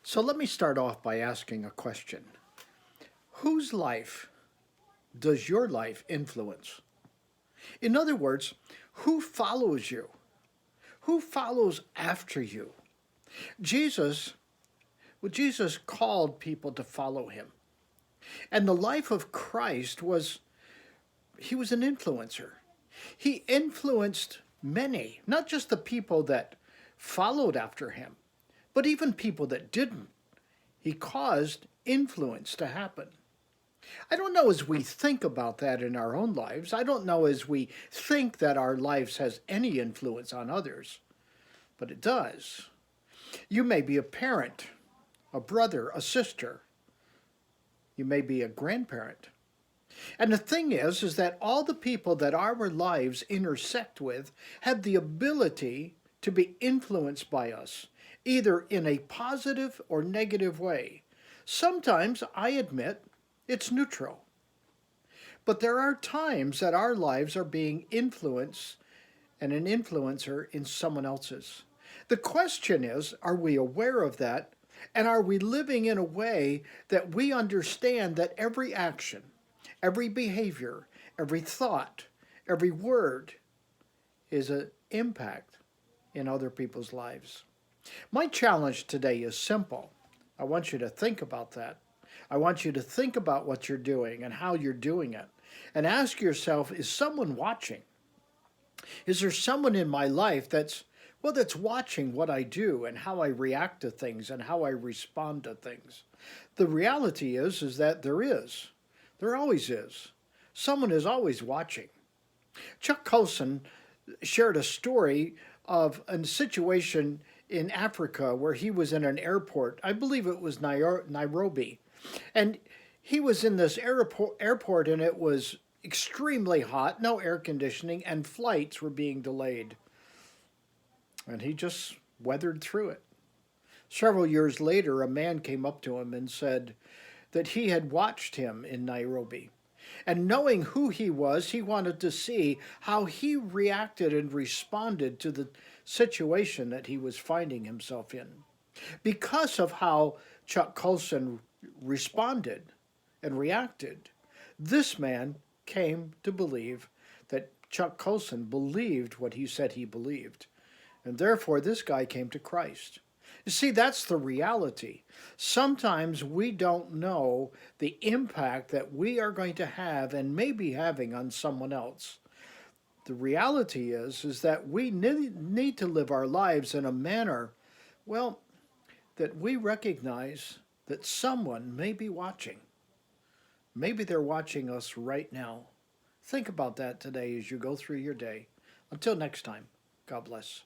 So let me start off by asking a question. Whose life does your life influence? In other words, who follows you? Who follows after you? Jesus, Jesus called people to follow him. And the life of Christ he was an influencer. He influenced many, not just the people that followed after him, but even people that didn't. He caused influence to happen. I don't know as we think about that in our own lives. I don't know as we think that our lives has any influence on others, but it does. You may be a parent, a brother, a sister. You may be a grandparent. And the thing is that all the people that our lives intersect with have the ability to be influenced by us, either in a positive or negative way. Sometimes, I admit, it's neutral. But there are times that our lives are being influenced and an influencer in someone else's. The question is, are we aware of that? And are we living in a way that we understand that every action, every behavior, every thought, every word is an impact in other people's lives? My challenge today is simple. I want you to think about that. I want you to think about what you're doing and how you're doing it. And ask yourself, is someone watching? Is there someone in my life that's watching what I do and how I react to things and how I respond to things? The reality is that there is. There always is. Someone is always watching. Chuck Colson shared a story of a situation in Africa where he was in an airport. I believe it was Nairobi. And he was in this airport and it was extremely hot, no air conditioning, and flights were being delayed. And he just weathered through it. Several years later, a man came up to him and said that he had watched him in Nairobi. And knowing who he was, he wanted to see how he reacted and responded to the situation that he was finding himself in. Because of how Chuck Colson responded and reacted, this man came to believe that Chuck Colson believed what he said he believed. And therefore, this guy came to Christ. You see, that's the reality. Sometimes we don't know the impact that we are going to have and may be having on someone else. The reality is that we need to live our lives in a manner, well, that we recognize that someone may be watching. Maybe they're watching us right now. Think about that today as you go through your day. Until next time, God bless.